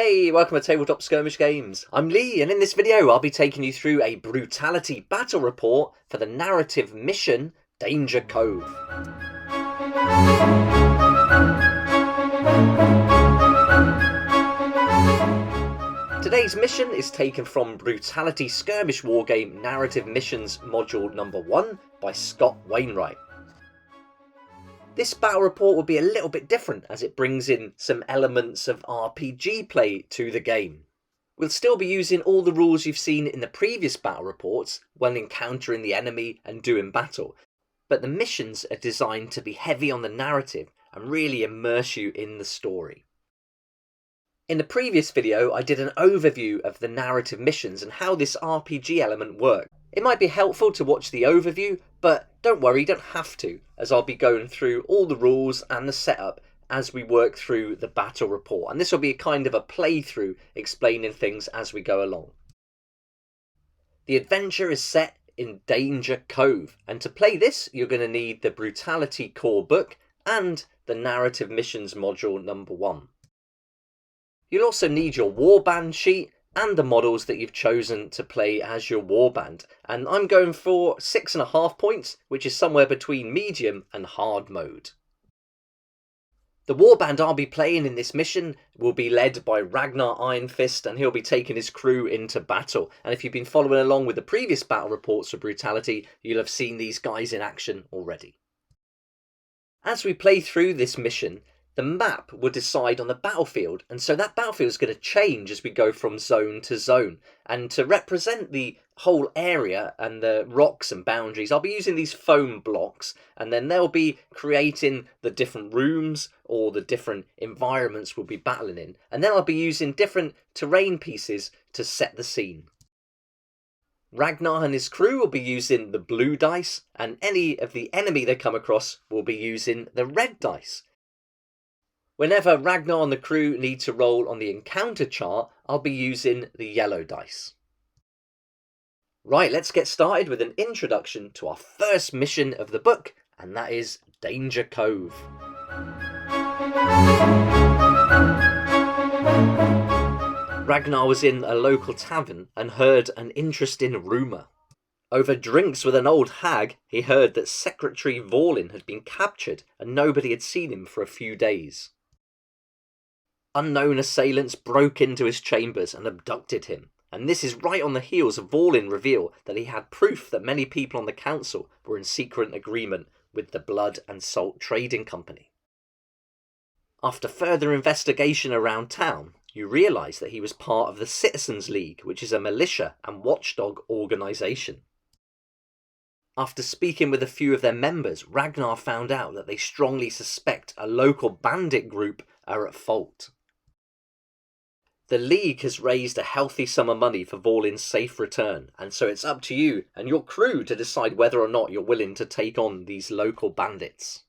Hey, welcome to Tabletop Skirmish Games. I'm Lee, and in this video I'll be taking you through a Brutality battle report for the narrative mission Danger Cove. Today's mission is taken from Brutality Skirmish Wargame Narrative Missions Module Number 1 by Scott Wainwright. This battle report will be a little bit different as it brings in some elements of RPG play to the game. We'll still be using all the rules you've seen in the previous battle reports when encountering the enemy and doing battle, but the missions are designed to be heavy on the narrative and really immerse you in the story. In the previous video I did an overview of the narrative missions and how this RPG element works. It might be helpful to watch the overview, but don't worry, you don't have to, as I'll be going through all the rules and the setup as we work through the battle report, and this will be a kind of a playthrough explaining things as we go along. The adventure is set in Danger Cove, and to play this you're going to need the Brutality core book and the narrative missions module number 1. You'll also need your warband sheet and the models that you've chosen to play as your warband, and I'm going for 6.5 points, which is somewhere between medium and hard mode. The warband I'll be playing in this mission will be led by Ragnar Ironfist, and he'll be taking his crew into battle, and if you've been following along with the previous battle reports for Brutality, you'll have seen these guys in action already. As we play through this mission, the map will decide on the battlefield, and so that battlefield is going to change as we go from zone to zone. And to represent the whole area and the rocks and boundaries, I'll be using these foam blocks, and then they'll be creating the different rooms or the different environments we'll be battling in. And then I'll be using different terrain pieces to set the scene. Ragnar and his crew will be using the blue dice, and any of the enemy they come across will be using the red dice. Whenever Ragnar and the crew need to roll on the encounter chart, I'll be using the yellow dice. Right, let's get started with an introduction to our first mission of the book, and that is Danger Cove. Ragnar was in a local tavern and heard an interesting rumour. Over drinks with an old hag, he heard that Secretary Vorlin had been captured and nobody had seen him for a few days. Unknown assailants broke into his chambers and abducted him, and this is right on the heels of Vorlin reveal that he had proof that many people on the council were in secret agreement with the Blood and Salt Trading Company. After further investigation around town, you realise that he was part of the Citizens League, which is a militia and watchdog organisation. After speaking with a few of their members, Ragnar found out that they strongly suspect a local bandit group are at fault. The League has raised a healthy sum of money for Vorlin's safe return, and so it's up to you and your crew to decide whether or not you're willing to take on these local bandits.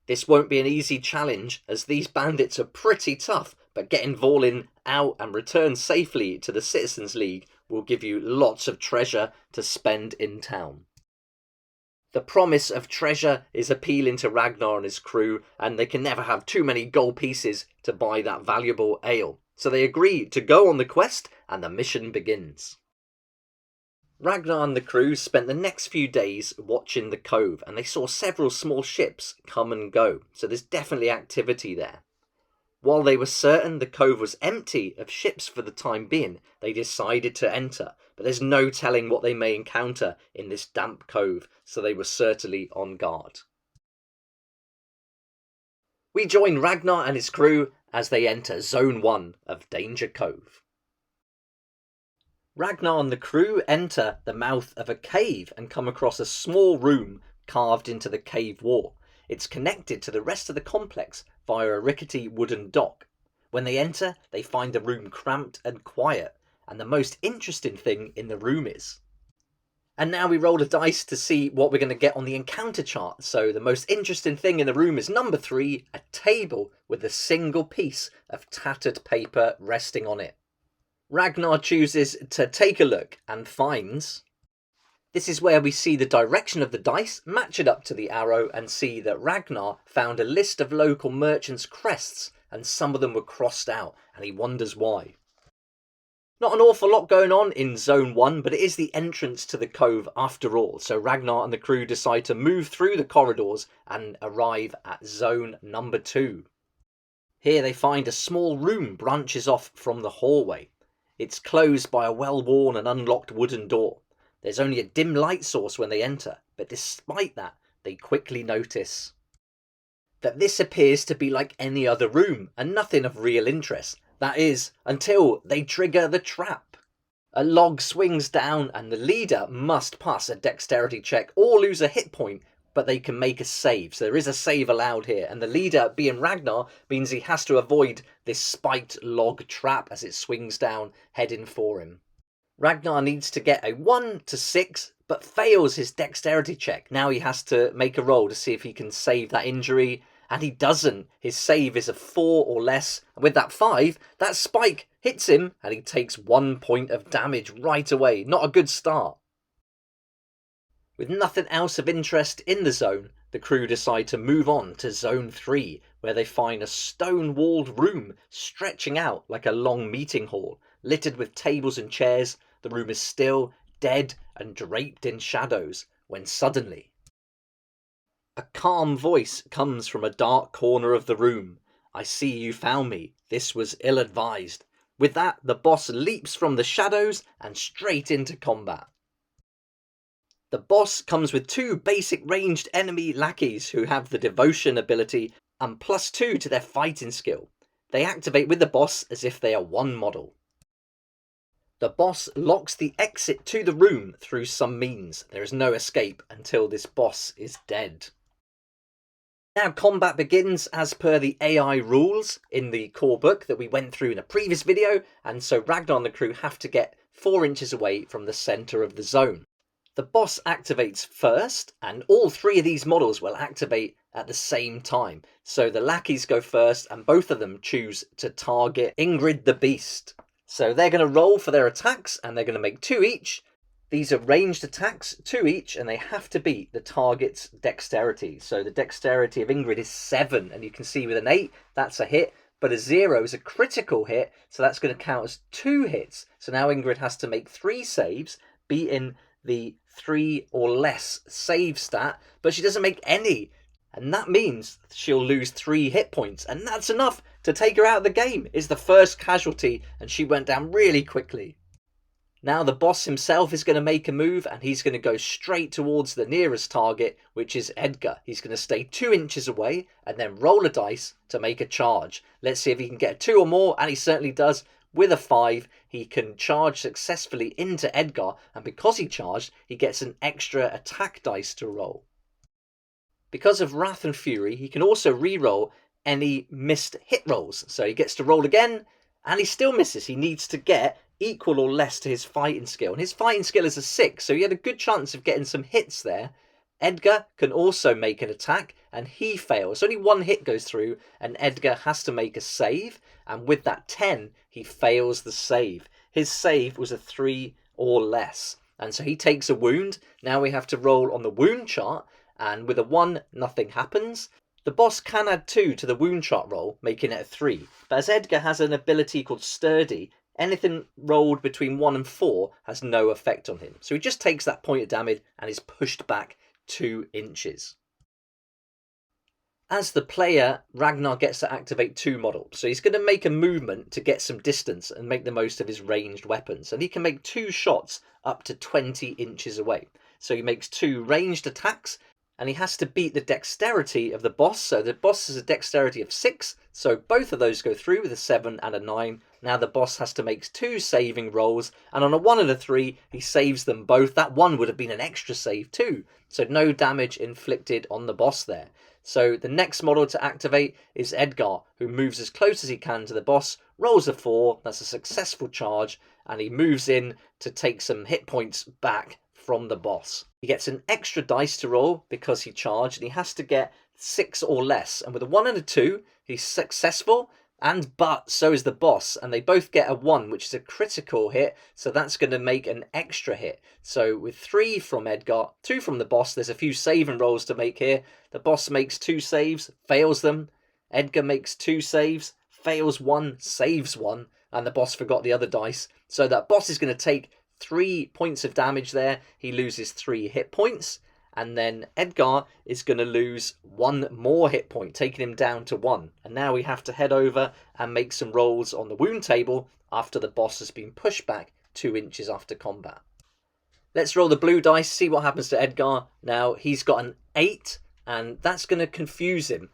This won't be an easy challenge, as these bandits are pretty tough, but getting Vorlin out and return safely to the Citizens League will give you lots of treasure to spend in town. The promise of treasure is appealing to Ragnar and his crew, and they can never have too many gold pieces to buy that valuable ale. So they agree to go on the quest, and the mission begins. Ragnar and the crew spent the next few days watching the cove, and they saw several small ships come and go, so there's definitely activity there. While they were certain the cove was empty of ships for the time being, they decided to enter, but there's no telling what they may encounter in this damp cove, so they were certainly on guard. We join Ragnar and his crew as they enter Zone 1 of Danger Cove. Ragnar and the crew enter the mouth of a cave and come across a small room carved into the cave wall. It's connected to the rest of the complex via a rickety wooden dock. When they enter, they find the room cramped and quiet, and the most interesting thing in the room is. And now we roll a dice to see what we're going to get on the encounter chart. So the most interesting thing in the room is number 3, a table with a single piece of tattered paper resting on it. Ragnar chooses to take a look and finds. This is where we see the direction of the dice, match it up to the arrow and see that Ragnar found a list of local merchants' crests and some of them were crossed out, and he wonders why. Not an awful lot going on in Zone 1, but it is the entrance to the Cove after all, so Ragnar and the crew decide to move through the corridors and arrive at Zone number 2. Here they find a small room branches off from the hallway. It's closed by a well-worn and unlocked wooden door. There's only a dim light source when they enter, but despite that, they quickly notice that this appears to be like any other room, and nothing of real interest. That is, until they trigger the trap. A log swings down and the leader must pass a dexterity check or lose a hit point, but they can make a save. So there is a save allowed here, and the leader, being Ragnar, means he has to avoid this spiked log trap as it swings down, heading for him. Ragnar needs to get a 1 to 6, but fails his dexterity check. Now he has to make a roll to see if he can save that injury, and he doesn't. His save is a 4 or less, and with that 5, that spike hits him, and he takes 1 point of damage right away. Not a good start. With nothing else of interest in the zone, the crew decide to move on to Zone 3, where they find a stone-walled room stretching out like a long meeting hall, littered with tables and chairs. The room is still, dead, and draped in shadows, when suddenly a calm voice comes from a dark corner of the room. "I see you found me. This was ill-advised." With that, the boss leaps from the shadows and straight into combat. The boss comes with 2 basic ranged enemy lackeys who have the devotion ability and +2 to their fighting skill. They activate with the boss as if they are one model. The boss locks the exit to the room through some means. There is no escape until this boss is dead. Now combat begins as per the AI rules in the core book that we went through in a previous video, and so Ragnar and the crew have to get 4 inches away from the centre of the zone. The boss activates first, and all 3 of these models will activate at the same time. So the lackeys go first, and both of them choose to target Ingrid the Beast. So they're going to roll for their attacks, and they're going to make 2 each. These are ranged attacks, 2 each, and they have to beat the target's dexterity. So the dexterity of Ingrid is 7, and you can see with an 8, that's a hit, but a 0 is a critical hit, so that's going to count as 2 hits. So now Ingrid has to make 3 saves, beating the 3 or less save stat, but she doesn't make any. And that means she'll lose 3 hit points, and that's enough to take her out of the game. It's the first casualty, and she went down really quickly. Now the boss himself is going to make a move, and he's going to go straight towards the nearest target, which is Edgar. He's going to stay 2 inches away and then roll a dice to make a charge. Let's see if he can get 2 or more, and he certainly does. With a 5, he can charge successfully into Edgar, and because he charged, he gets an extra attack dice to roll. Because of Wrath and Fury, he can also re-roll any missed hit rolls. So he gets to roll again, and he still misses. He needs to get equal or less to his fighting skill, and his fighting skill is a 6, so he had a good chance of getting some hits there. Edgar can also make an attack, and he fails. Only 1 hit goes through, and Edgar has to make a save, and with that 10, he fails the save. His save was a 3 or less, and so he takes a wound. Now we have to roll on the wound chart, and with a 1, nothing happens. The boss can add 2 to the wound chart roll, making it a 3, but as Edgar has an ability called Sturdy, anything rolled between 1 and 4 has no effect on him. So he just takes that point of damage and is pushed back 2 inches. As the player, Ragnar gets to activate 2 models. So he's going to make a movement to get some distance and make the most of his ranged weapons. And he can make 2 shots up to 20 inches away. So he makes 2 ranged attacks, and he has to beat the dexterity of the boss. So the boss has a dexterity of 6, so both of those go through with a 7 and a 9. Now the boss has to make 2 saving rolls, and on a 1 and a 3, he saves them both. That 1 would have been an extra save too, so no damage inflicted on the boss there. So the next model to activate is Edgar, who moves as close as he can to the boss, rolls a 4, that's a successful charge, and he moves in to take some hit points back from the boss. He gets an extra dice to roll because he charged, and he has to get 6 or less, and with a 1 and a 2, he's successful, but so is the boss, and they both get a 1, which is a critical hit, so that's going to make an extra hit. So with 3 from Edgar, 2 from the boss, there's a few saving rolls to make here. The boss makes 2 saves, fails them. Edgar makes 2 saves, fails one, saves one, and the boss forgot the other dice. So that boss is going to take 3 points of damage there. He loses 3 hit points. And then Edgar is going to lose 1 more hit point, taking him down to 1. And now we have to head over and make some rolls on the wound table after the boss has been pushed back 2 inches after combat. Let's roll the blue dice, see what happens to Edgar. Now, he's got an 8, and that's going to confuse him.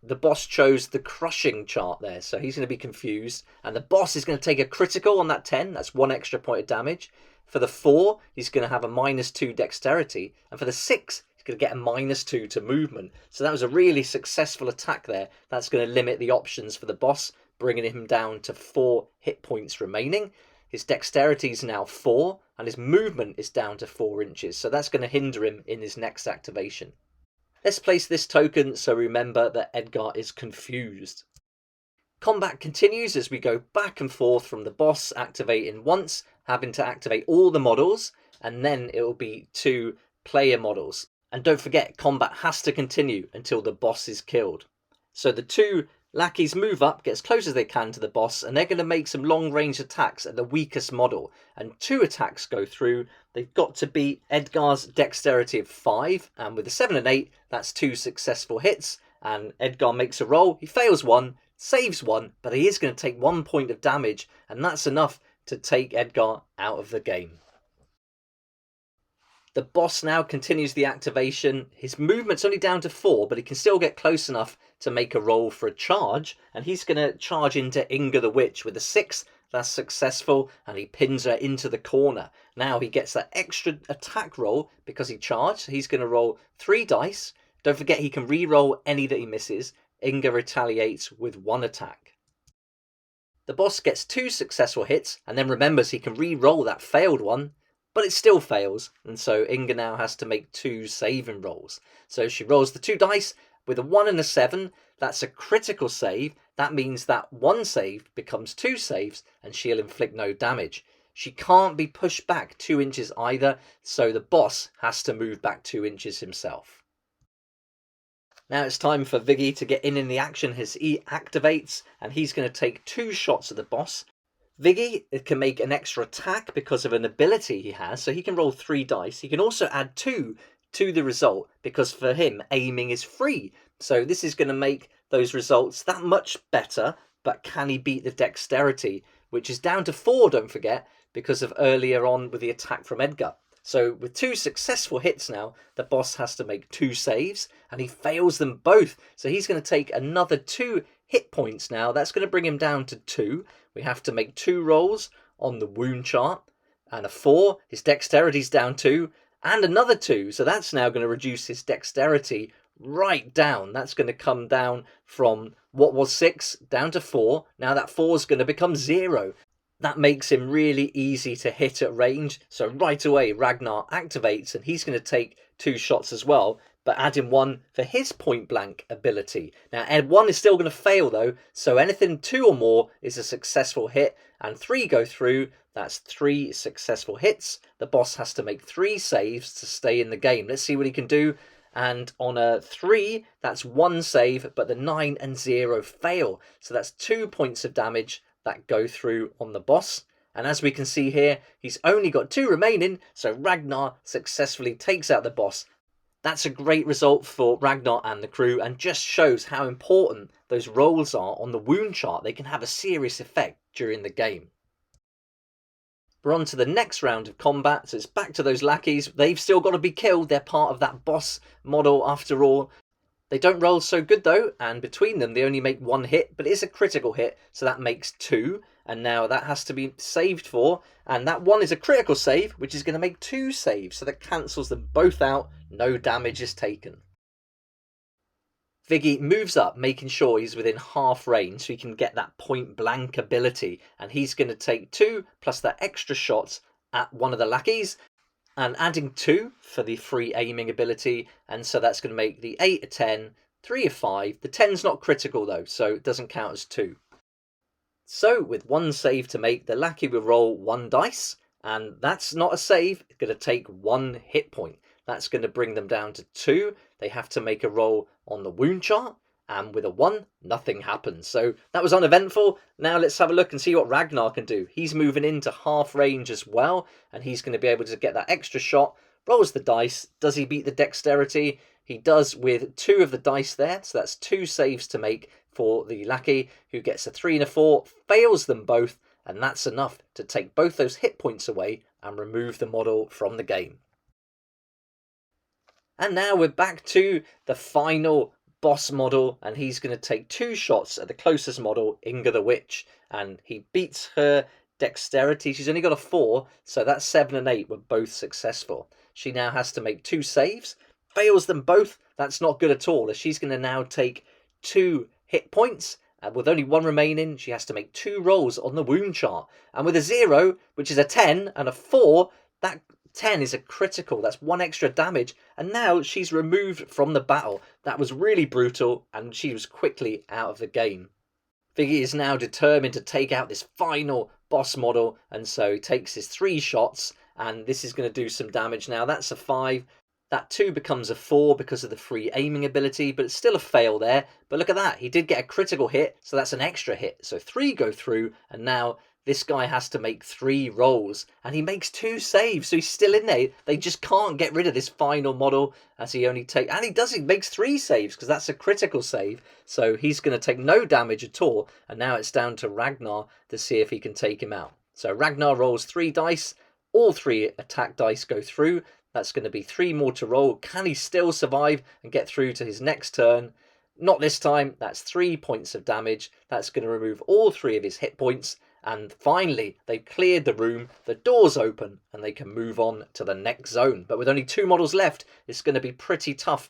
The boss chose the crushing chart there, so he's going to be confused. And the boss is going to take a critical on that 10. That's 1 extra point of damage. For the 4, he's going to have a -2 dexterity. And for the 6, he's going to get a -2 to movement. So that was a really successful attack there. That's going to limit the options for the boss, bringing him down to 4 hit points remaining. His dexterity is now 4, and his movement is down to 4 inches. So that's going to hinder him in his next activation. Let's place this token so remember that Edgar is confused. Combat continues as we go back and forth from the boss activating once, having to activate all the models, and then it will be 2 player models. And don't forget, combat has to continue until the boss is killed. So the 2 lackeys move up, get as close as they can to the boss, and they're going to make some long range attacks at the weakest model. And 2 attacks go through. They've got to beat Edgar's dexterity of 5, and with a 7 and 8, that's 2 successful hits. And Edgar makes a roll, he fails 1, saves 1, but he is going to take 1 point of damage, and that's enough to take Edgar out of the game. The boss now continues the activation. His movement's only down to 4, but he can still get close enough to make a roll for a charge, and he's going to charge into Inga the Witch with a 6. That's successful, and he pins her into the corner. Now he gets that extra attack roll because he charged. He's going to roll 3 dice. Don't forget he can re-roll any that he misses. Inga retaliates with 1 attack. The boss gets 2 successful hits and then remembers he can re-roll that failed one, but it still fails, and so Inga now has to make 2 saving rolls. So she rolls the 2 dice with a 1 and a 7. That's a critical save. That means that 1 save becomes 2 saves and she'll inflict no damage. She can't be pushed back 2 inches either, so the boss has to move back 2 inches himself. Now it's time for Viggy to get in the action as he activates, and he's going to take 2 shots at the boss. Viggy can make an extra attack because of an ability he has, so he can roll 3 dice. He can also add 2 to the result because for him aiming is free. So this is going to make those results that much better, but can he beat the dexterity, which is down to 4, don't forget, because of earlier on with the attack from Edgar. So with 2 successful hits now, the boss has to make 2 saves, and he fails them both. So he's going to take another 2 hit points now. That's going to bring him down to 2. We have to make 2 rolls on the wound chart, and a 4. His dexterity's down 2, and another 2. So that's now going to reduce his dexterity right down. That's going to come down from what was 6 down to 4. Now that 4 is going to become 0. That makes him really easy to hit at range. So right away, Ragnar activates, and he's going to take 2 shots as well, but adding 1 for his point blank ability. Now, Ed 1 is still going to fail though, so anything 2 or more is a successful hit, and 3 go through. That's 3 successful hits. The boss has to make 3 saves to stay in the game. Let's see what he can do. And on a 3, that's 1 save, but the 9 and 0 fail. So that's 2 points of damage that go through on the boss. And as we can see here, he's only got 2 remaining, so Ragnar successfully takes out the boss. That's a great result for Ragnar and the crew, and just shows how important those rolls are on the wound chart. They can have a serious effect during the game. We're on to the next round of combat, so it's back to those lackeys. They've still got to be killed. They're part of that boss model after all. They don't roll so good though, and between them they only make 1 hit, but it is a critical hit, so that makes 2, and now that has to be saved for, and that 1 is a critical save, which is going to make 2 saves, so that cancels them both out. No damage is taken. Viggy moves up, making sure he's within half range so he can get that point blank ability, and he's going to take 2 plus that extra shot at one of the lackeys, and adding 2 for the free aiming ability, and so that's going to make the 8 a 10, 3 a 5. The 10's not critical though, so it doesn't count as 2. So with 1 save to make, the lackey will roll 1 dice, and that's not a save. It's going to take 1 hit point. That's going to bring them down to 2. They have to make a roll on the wound chart, and with a 1, nothing happens. So that was uneventful. Now let's have a look and see what Ragnar can do. He's moving into half range as well, and he's going to be able to get that extra shot. Rolls the dice. Does he beat the dexterity? He does with 2 of the dice there, so that's 2 saves to make for the lackey, who gets a 3 and a 4, fails them both, and that's enough to take both those hit points away and remove the model from the game. And now we're back to the final boss model, and he's going to take 2 shots at the closest model, Inga the Witch, and he beats her dexterity. She's only got a 4, so that 7 and 8 were both successful. She now has to make 2 saves, fails them both. That's not good at all, as she's going to now take 2 hit points, and with only 1 remaining, she has to make 2 rolls on the wound chart. And with a 0, which is a 10, and a 4, that 10 is a critical. That's 1 extra damage, and now she's removed from the battle. That was really brutal, and she was quickly out of the game. Viggy is now determined to take out this final boss model, and so he takes his 3 shots, and this is going to do some damage now. That's a 5. That 2 becomes a 4 because of the free aiming ability, but it's still a fail there. But look at that, he did get a critical hit, so that's an extra hit. So 3 go through, and now this guy has to make 3 rolls, and he makes 2 saves, so he's still in there. They just can't get rid of this final model, as he only takes... And he makes 3 saves, because that's a critical save, so he's going to take no damage at all, and now it's down to Ragnar to see if he can take him out. So Ragnar rolls 3 dice, all 3 attack dice go through. That's going to be 3 more to roll. Can he still survive and get through to his next turn? Not this time. That's 3 points of damage. That's going to remove all 3 of his hit points. And finally, they've cleared the room. The door's open and they can move on to the next zone. But with only 2 models left, it's going to be pretty tough.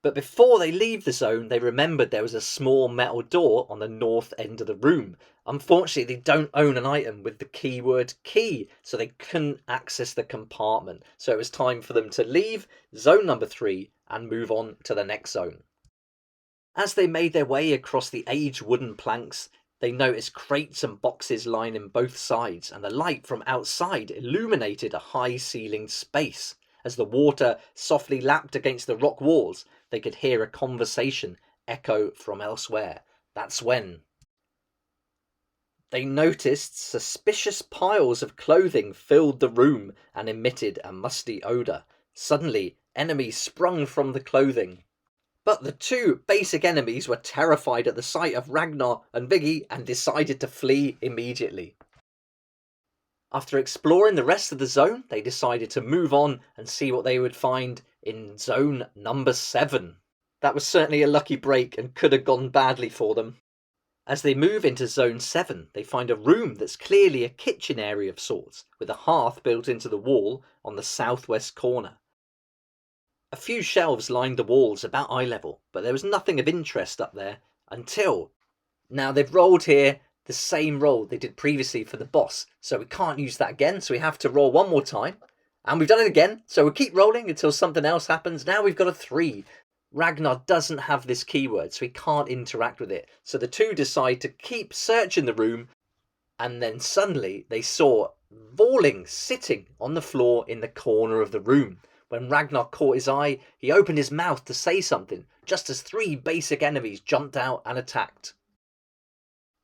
But before they leave the zone, they remembered there was a small metal door on the north end of the room. Unfortunately, they don't own an item with the keyword key, so they couldn't access the compartment. So it was time for them to leave zone number 3 and move on to the next zone. As they made their way across the aged wooden planks, they noticed crates and boxes lining both sides, and the light from outside illuminated a high-ceilinged space. As the water softly lapped against the rock walls, they could hear a conversation echo from elsewhere. That's when they noticed suspicious piles of clothing filled the room and emitted a musty odour. Suddenly, enemies sprung from the clothing. But the 2 basic enemies were terrified at the sight of Ragnar and Viggy and decided to flee immediately. After exploring the rest of the zone, they decided to move on and see what they would find in zone number 7. That was certainly a lucky break and could have gone badly for them. As they move into zone 7, they find a room that's clearly a kitchen area of sorts, with a hearth built into the wall on the southwest corner. A few shelves lined the walls about eye level, but there was nothing of interest up there until... Now they've rolled here the same roll they did previously for the boss, so we can't use that again, so we have to roll 1 more time. And we've done it again, so we'll keep rolling until something else happens. Now we've got a 3. Ragnar doesn't have this keyword, so he can't interact with it. So the 2 decide to keep searching the room, and then suddenly they saw Vorling sitting on the floor in the corner of the room. When Ragnar caught his eye, he opened his mouth to say something, just as 3 basic enemies jumped out and attacked.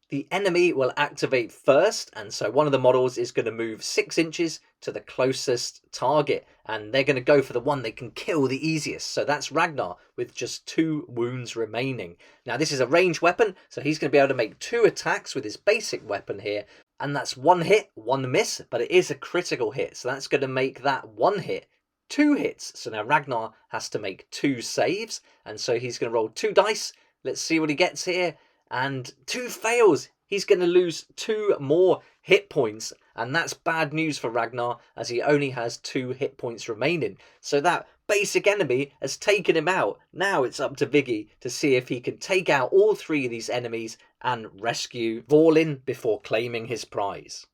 The enemy will activate first, and so one of the models is going to move 6 inches to the closest target, and they're going to go for the one they can kill the easiest. So that's Ragnar with just 2 wounds remaining. Now this is a ranged weapon, so he's going to be able to make 2 attacks with his basic weapon here, and that's 1 hit, 1 miss, but it is a critical hit, so that's going to make that 1 hit 2 hits. So now Ragnar has to make 2 saves, and so he's going to roll 2 dice. Let's see what he gets here. And 2 fails. He's going to lose 2 more hit points, and that's bad news for Ragnar, as he only has 2 hit points remaining. So that basic enemy has taken him out. Now it's up to Viggy to see if he can take out all 3 of these enemies and rescue Vorlin before claiming his prize.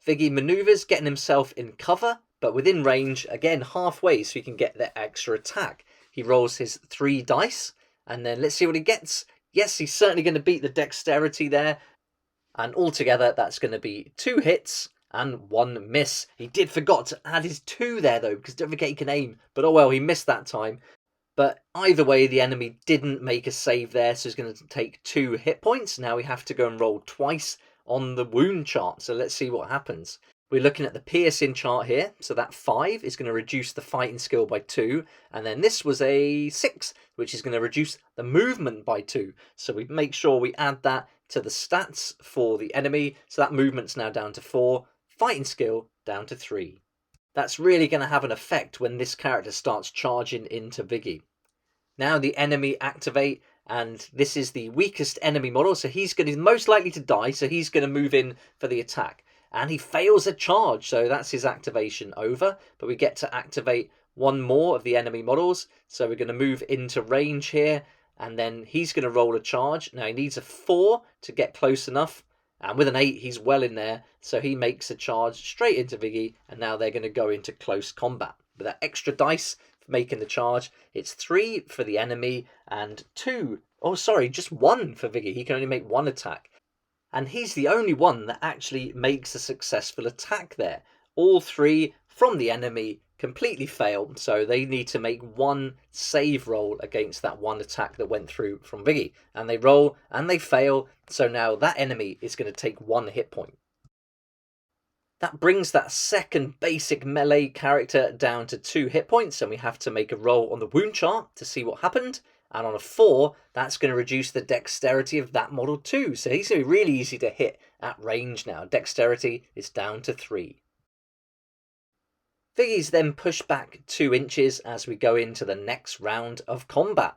Viggy manoeuvres, getting himself in cover, but within range, again halfway, so he can get the extra attack. He rolls his 3 dice, and then let's see what he gets. Yes, he's certainly going to beat the dexterity there. And altogether, that's going to be 2 hits and 1 miss. He did forget to add his 2 there, though, because don't forget he can aim. But oh well, he missed that time. But either way, the enemy didn't make a save there, so he's going to take 2 hit points. Now we have to go and roll twice on the wound chart, so let's see what happens. We're looking at the piercing chart here, so that 5 is going to reduce the fighting skill by 2, and then this was a 6, which is going to reduce the movement by 2. So we make sure we add that to the stats for the enemy, so that movement's now down to 4, fighting skill down to 3. That's really going to have an effect when this character starts charging into Viggy. Now the enemy activate, and this is the weakest enemy model, so he's going to be most likely to die, so he's going to move in for the attack. And he fails a charge, so that's his activation over. But we get to activate one more of the enemy models, so we're going to move into range here, and then he's going to roll a charge. Now he needs a 4 to get close enough, and with an 8 he's well in there, so he makes a charge straight into Viggy, and now they're going to go into close combat. With that extra dice for making the charge, it's 3 for the enemy, and just 1 for Viggy. He can only make 1 attack. And he's the only one that actually makes a successful attack there. All 3 from the enemy completely fail, so they need to make 1 save roll against that 1 attack that went through from Viggy. And they roll, and they fail, so now that enemy is going to take 1 hit point. That brings that second basic melee character down to 2 hit points, and we have to make a roll on the wound chart to see what happened. And on a 4, that's going to reduce the dexterity of that model too. So he's going to be really easy to hit at range now. Dexterity is down to 3. Viggy's then pushed back 2 inches as we go into the next round of combat.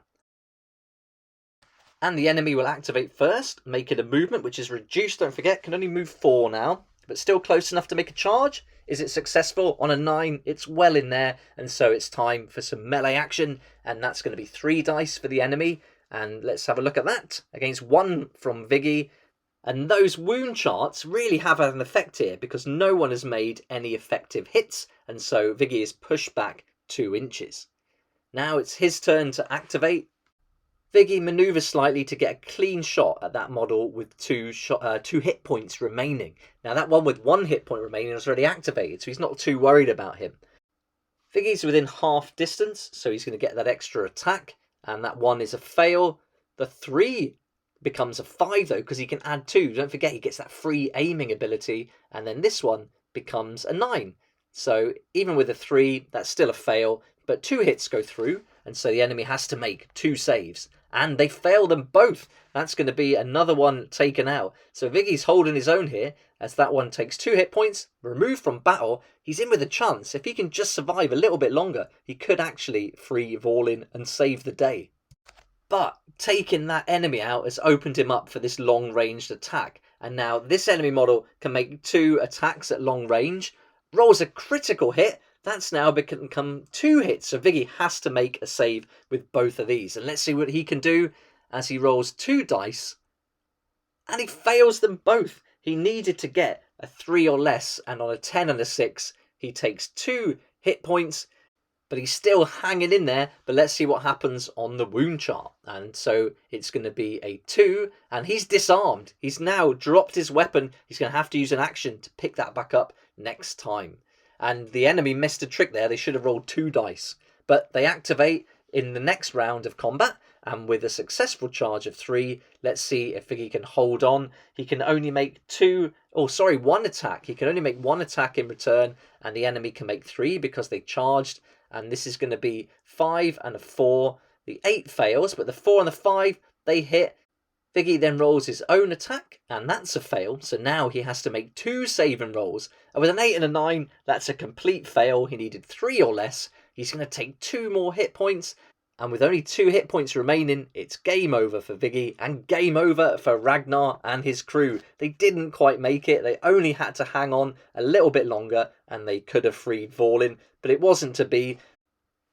And the enemy will activate first, making a movement which is reduced, don't forget, can only move 4 now, but still close enough to make a charge. Is it successful? On a 9, it's well in there, and so it's time for some melee action, and that's going to be 3 dice for the enemy, and let's have a look at that, against 1 from Viggy. And those wound charts really have an effect here, because no one has made any effective hits, and so Viggy is pushed back 2 inches. Now it's his turn to activate. Viggy manoeuvres slightly to get a clean shot at that model with 2 hit points remaining. Now that one with 1 hit point remaining is already activated, so he's not too worried about him. Viggy's within half distance, so he's going to get that extra attack, and that 1 is a fail. The 3 becomes a 5 though, because he can add 2. Don't forget he gets that free aiming ability, and then this one becomes a 9. So even with a 3, that's still a fail, but 2 hits go through, and so the enemy has to make 2 saves. And they fail them both. That's going to be another one taken out. So Viggy's holding his own here, as that one takes 2 hit points, removed from battle. He's in with a chance. If he can just survive a little bit longer, he could actually free Vorlin and save the day. But taking that enemy out has opened him up for this long-ranged attack. And now this enemy model can make 2 attacks at long range, rolls a critical hit. That's now become 2 hits, so Viggy has to make a save with both of these. And let's see what he can do as he rolls 2 dice. And he fails them both. He needed to get a 3 or less, and on a 10 and a 6, he takes 2 hit points. But he's still hanging in there. But let's see what happens on the wound chart. And so it's going to be a 2, and he's disarmed. He's now dropped his weapon. He's going to have to use an action to pick that back up next time. And the enemy missed a trick there. They should have rolled 2 dice. But they activate in the next round of combat. And with a successful charge of 3, let's see if Viggy can hold on. He can only make 1 attack. He can only make 1 attack in return. And the enemy can make 3 because they charged. And this is going to be 5 and a 4. The 8 fails, but the 4 and the 5, they hit. Viggy then rolls his own attack, and that's a fail, so now he has to make 2 saving rolls. And with an 8 and a 9, that's a complete fail. He needed 3 or less. He's going to take 2 more hit points, and with only 2 hit points remaining, it's game over for Viggy, and game over for Ragnar and his crew. They didn't quite make it. They only had to hang on a little bit longer, and they could have freed Vorlin, but it wasn't to be.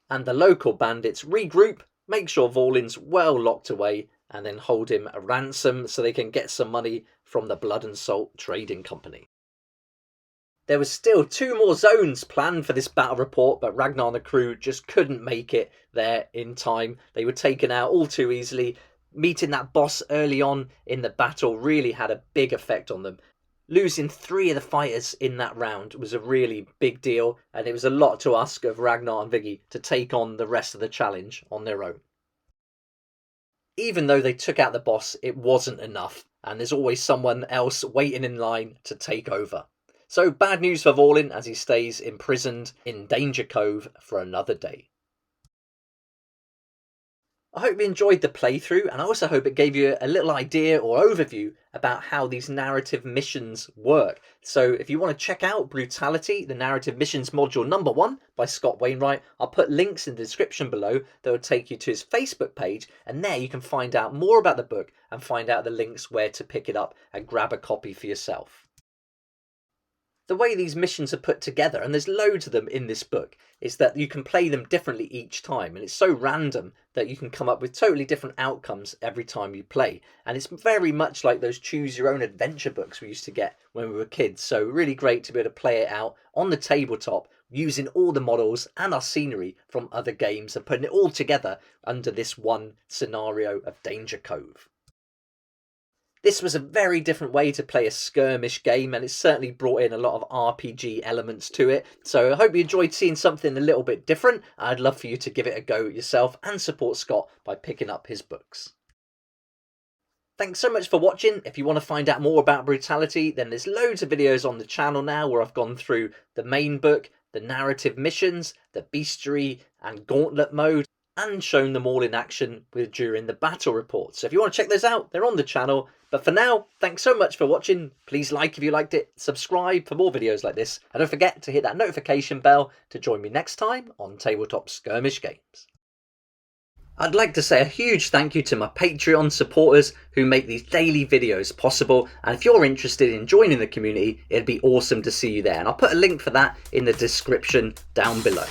And the local bandits regroup, make sure Vorlin's well locked away, and then hold him a ransom so they can get some money from the Blood and Salt Trading Company. There was still 2 more zones planned for this battle report, but Ragnar and the crew just couldn't make it there in time. They were taken out all too easily. Meeting that boss early on in the battle really had a big effect on them. Losing 3 of the fighters in that round was a really big deal, and it was a lot to ask of Ragnar and Viggy to take on the rest of the challenge on their own. Even though they took out the boss, it wasn't enough, and there's always someone else waiting in line to take over. So bad news for Vorlin as he stays imprisoned in Danger Cove for another day. I hope you enjoyed the playthrough, and I also hope it gave you a little idea or overview about how these narrative missions work. So if you want to check out Brutality, the narrative missions module number 1 by Scott Wainwright, I'll put links in the description below that will take you to his Facebook page, and there you can find out more about the book and find out the links where to pick it up and grab a copy for yourself. The way these missions are put together, and there's loads of them in this book, is that you can play them differently each time, and it's so random that you can come up with totally different outcomes every time you play. And it's very much like those choose your own adventure books we used to get when we were kids, so really great to be able to play it out on the tabletop using all the models and our scenery from other games and putting it all together under this one scenario of Danger Cove. This was a very different way to play a skirmish game, and it certainly brought in a lot of RPG elements to it. So I hope you enjoyed seeing something a little bit different. I'd love for you to give it a go yourself and support Scott by picking up his books. Thanks so much for watching. If you want to find out more about Brutality, then there's loads of videos on the channel now where I've gone through the main book, the narrative missions, the bestiary and gauntlet mode, and shown them all in action during the battle reports. So if you want to check those out, they're on the channel. But for now, thanks so much for watching. Please like if you liked it, subscribe for more videos like this, and don't forget to hit that notification bell to join me next time on Tabletop Skirmish Games. I'd like to say a huge thank you to my Patreon supporters who make these daily videos possible, and if you're interested in joining the community, it'd be awesome to see you there, and I'll put a link for that in the description down below.